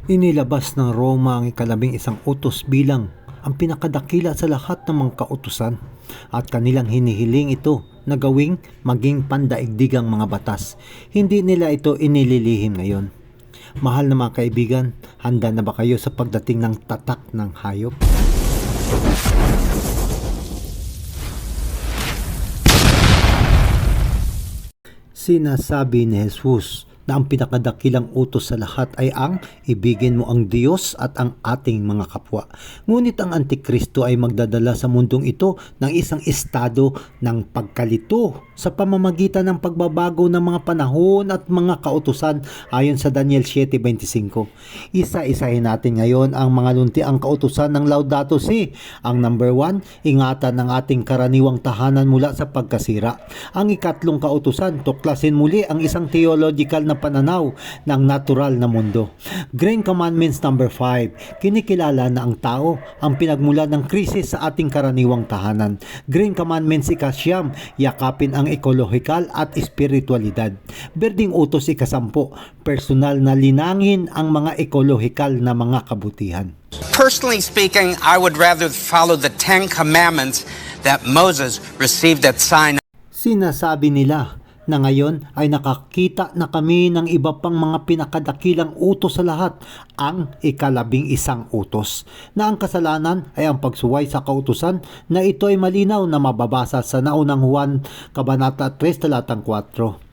Inilabas ng Roma ang ika-11 utos bilang ang pinakadakila sa lahat ng mga kautusan at kanilang hinihiling ito na gawing maging pandaigdigang mga batas. Hindi nila ito inililihim ngayon. Mahal na mga kaibigan, handa na ba kayo sa pagdating ng tatak ng hayop? Sinasabi ni Jesus na ang pinakadakilang utos sa lahat ay ang ibigin mo ang Diyos at ang ating mga kapwa. Ngunit ang Antikristo ay magdadala sa mundong ito ng isang estado ng pagkalito sa pamamagitan ng pagbabago ng mga panahon at mga kautusan ayon sa Daniel 7:25. Isa-isahin natin ngayon ang mga luntiang kautusan ng Laudato Si. Ang number 1, ingatan ng ating karaniwang tahanan mula sa pagkasira. Ang ikatlong kautusan, tuklasin muli ang isang theological na pananaw ng natural na mundo. Grand Commandments number 5, kinikilala na ang tao ang pinagmulan ng krisis sa ating karaniwang tahanan. Grand Commandments ika-9, yakapin ang ekolohikal at espiritualidad. Berding utos ika-10, personal na linangin ang mga ekolohikal na mga kabutihan. Personally speaking, I would rather follow the 10 Commandments that Moses received at Sinai. Sinasabi nila na ngayon ay nakakita na kami ng iba pang mga pinakadakilang utos sa lahat, ang ika-11 utos, na ang kasalanan ay ang pagsuway sa kautusan na ito ay malinaw na mababasa sa naunang Juan Kabanata 3 talatang 4.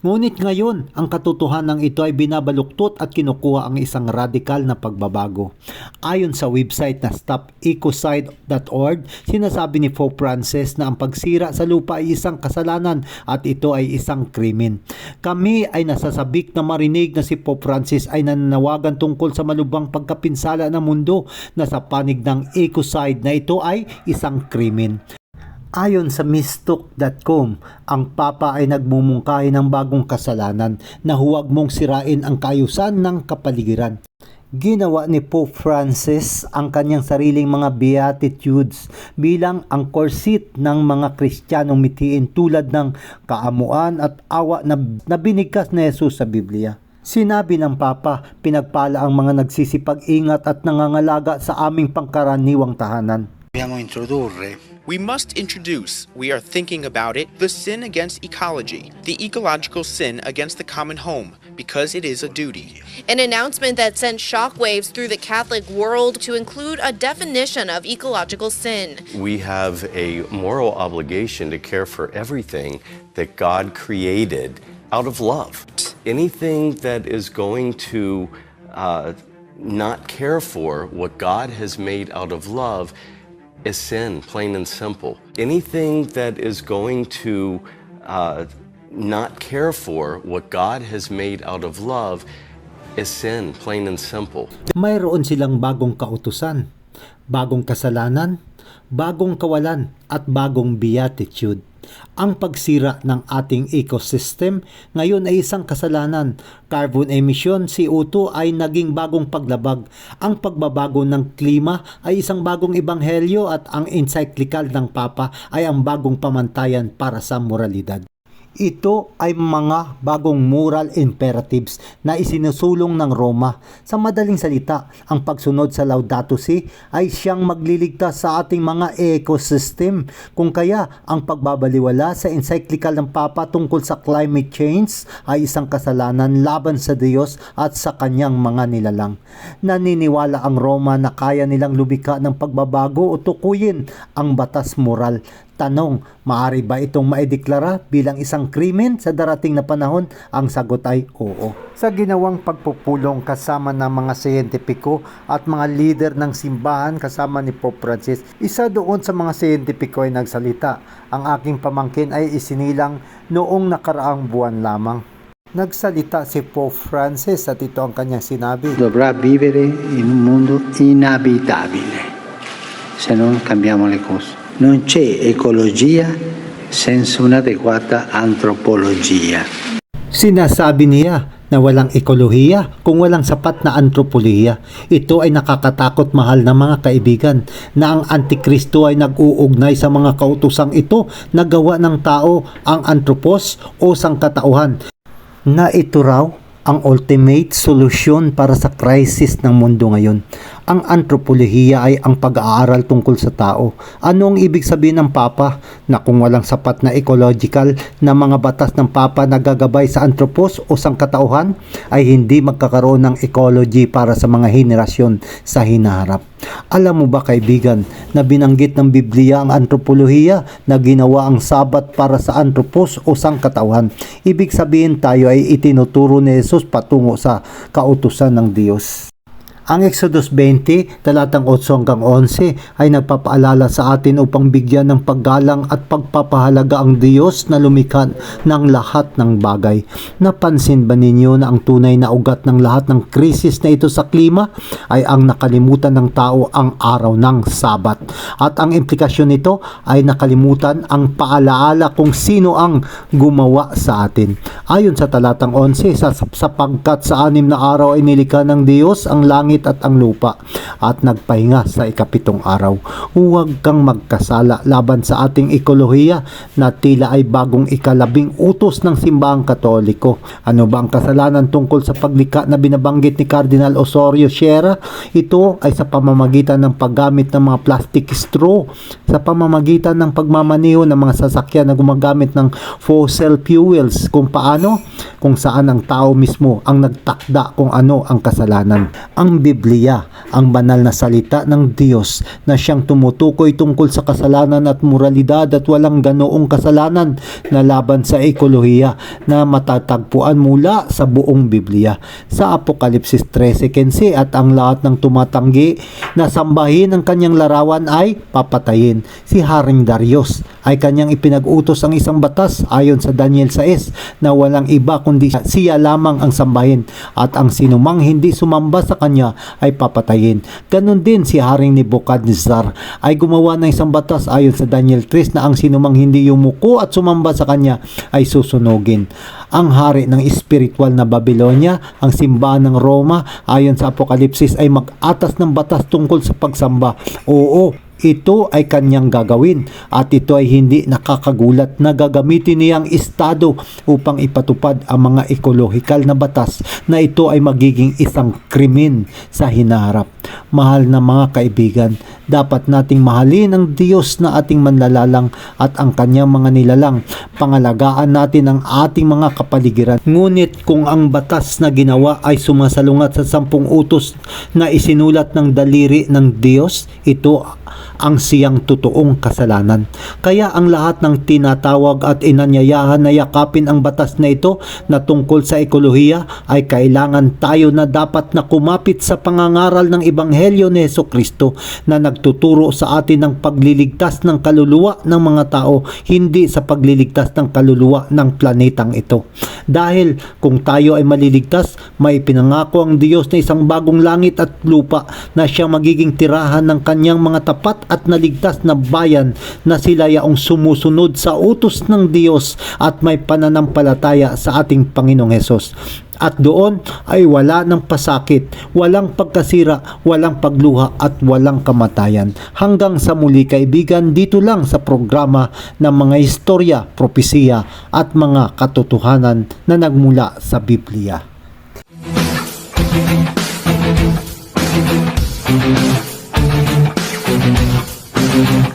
Ngunit ngayon, ang katotohanan ito ay binabaluktot at kinukuha ang isang radikal na pagbabago. Ayon sa website na stopecocide.org, sinasabi ni Pope Francis na ang pagsira sa lupa ay isang kasalanan at ito ay isang krimen. Kami ay nasasabik na marinig na si Pope Francis ay nananawagan tungkol sa malubhang pagkapinsala ng mundo na sa panig ng ecocide na ito ay isang krimen. Ayon sa mistok.com, ang Papa ay nagmumungkahi ng bagong kasalanan na huwag mong sirain ang kaayusan ng kapaligiran. Ginawa ni Pope Francis ang kanyang sariling mga beatitudes bilang ang corset ng mga Kristiyanong mitiin tulad ng kaamuan at awa na binigkas ni Jesus sa Biblia. Sinabi ng Papa, pinagpala ang mga nagsisipag-ingat at nangangalaga sa aming pangkaraniwang tahanan. We must introduce, we are thinking about it, the sin against ecology, the ecological sin against the common home, because it is a duty. An announcement that sent shockwaves through the Catholic world to include a definition of ecological sin. We have a moral obligation to care for everything that God created out of love. Anything that is going to not care for what God has made out of love is sin, plain and simple. Anything that is going to not care for what God has made out of love is sin, plain and simple. Mayroon silang bagong kautusan, bagong kasalanan, bagong kawalan at bagong beatitude. Ang pagsira ng ating ecosystem ngayon ay isang kasalanan. Carbon emission, CO2 ay naging bagong paglabag. Ang pagbabago ng klima ay isang bagong ebanghelyo at ang encyclical ng Papa ay ang bagong pamantayan para sa moralidad. Ito ay mga bagong moral imperatives na isinusulong ng Roma. Sa madaling salita, ang pagsunod sa Laudato Si ay siyang magliligtas sa ating mga ecosystem. Kung kaya, ang pagbabaliwala sa encyclical ng Papa tungkol sa climate change ay isang kasalanan laban sa Diyos at sa kanyang mga nilalang. Naniniwala ang Roma na kaya nilang lumikha ng pagbabago o tukuyin ang batas moral. Tanong, maaari ba itong maideklara bilang isang krimen sa darating na panahon? Ang sagot ay oo. Sa ginawang pagpupulong kasama ng mga siyentipiko at mga leader ng simbahan kasama ni Pope Francis, isa doon sa mga siyentipiko ay nagsalita. Ang aking pamangkin ay isinilang noong nakaraang buwan lamang. Nagsalita si Pope Francis at ito ang kanyang sinabi. Dovrà vivere in un mondo inabitabile se non cambiamo le cose. Non c'è ecologia senza un'adeguata antropologia. Sinasabi niya na walang ekolohiya kung walang sapat na antropolohiya. Ito ay nakakatakot, mahal na mga kaibigan, na ang Antikristo ay nag-uugnay sa mga kautusang ito na gawa ng tao, ang antropos o sangkatauhan, na ito raw ang ultimate solusyon para sa crisis ng mundo ngayon. Ang antropolohiya ay ang pag-aaral tungkol sa tao. Ano ang ibig sabihin ng Papa? Na kung walang sapat na ecological na mga batas ng Papa na gagabay sa anthropos o sangkatauhan, ay hindi magkakaroon ng ecology para sa mga henerasyon sa hinaharap. Alam mo ba kaibigan na binanggit ng Biblia ang antropolohiya na ginawa ang Sabat para sa anthropos o sangkatauhan? Ibig sabihin tayo ay itinuturo ni Jesus patungo sa kautusan ng Diyos. Ang Exodus 20, talatang 8 hanggang 11 ay nagpapaalala sa atin upang bigyan ng paggalang at pagpapahalaga ang Diyos na lumikha ng lahat ng bagay. Napansin ba ninyo na ang tunay na ugat ng lahat ng krisis na ito sa klima ay ang nakalimutan ng tao ang araw ng Sabat? At ang implikasyon nito ay nakalimutan ang paalaala kung sino ang gumawa sa atin. Ayon sa talatang 11, sapagkat sa 6 na araw ay nilikha ng Diyos ang langit at ang lupa at nagpahinga sa ika-7 araw. Huwag kang magkasala laban sa ating ekolohiya na tila ay bagong ika-10 utos ng simbahang Katoliko. Ano ba ang kasalanan tungkol sa paglikha na binabanggit ni Cardinal Osorio Sierra? Ito ay sa pamamagitan ng paggamit ng mga plastic straw, sa pamamagitan ng pagmamaniho ng mga sasakyan na gumagamit ng fossil fuels, kung paano, kung saan ang tao mismo ang nagtakda kung ano ang kasalanan. Ang Biblia, ang banal na salita ng Diyos na siyang tumutukoy tungkol sa kasalanan at moralidad at walang ganoong kasalanan na laban sa ekolohiya na matatagpuan mula sa buong Biblia. Sa Apokalipsis 13:15, at ang lahat ng tumatanggi na sambahin ang kanyang larawan ay papatayin. Si Haring Darius ay kanyang ipinag-utos ang isang batas ayon sa Daniel 6 na walang iba kundi siya lamang ang sambahin at ang sinumang hindi sumamba sa kanya ay papatayin. Ganon din si Haring Nebuchadnezzar ay gumawa ng isang batas ayon sa Daniel 3 na ang sinumang hindi yumuko at sumamba sa kanya ay susunugin. Ang hari ng espiritual na Babylonia, ang simbahan ng Roma, ayon sa Apokalipsis ay mag-atas ng batas tungkol sa pagsamba. Oo, ito ay kanyang gagawin at ito ay hindi nakakagulat na gagamitin niyang estado upang ipatupad ang mga ekologikal na batas na ito ay magiging isang krimen sa hinaharap. Mahal na mga kaibigan, dapat nating mahalin ang Diyos na ating manlalalang at ang kanyang mga nilalang. Pangalagaan natin ang ating mga kapaligiran. Ngunit kung ang batas na ginawa ay sumasalungat sa 10 utos na isinulat ng daliri ng Diyos, ito ang siyang totoong kasalanan. Kaya ang lahat ng tinatawag at inanyayahan na yakapin ang batas na ito na tungkol sa ekolohiya ay kailangan tayo na dapat na kumapit sa pangangaral ng Ebanghelyo ni Jesucristo na nagtuturo sa atin ng pagliligtas ng kaluluwa ng mga tao, hindi sa pagliligtas ng kaluluwa ng planetang ito. Dahil kung tayo ay maliligtas, may pinangako ang Diyos na isang bagong langit at lupa na siyang magiging tirahan ng kanyang mga tapat at naligtas na bayan na sila yaong sumusunod sa utos ng Diyos at may pananampalataya sa ating Panginoong Hesus. At doon ay wala ng pasakit, walang pagkasira, walang pagluha at walang kamatayan. Hanggang sa muli kaibigan, dito lang sa programa ng mga istorya, propesiya at mga katotohanan na nagmula sa Biblia. Thank you.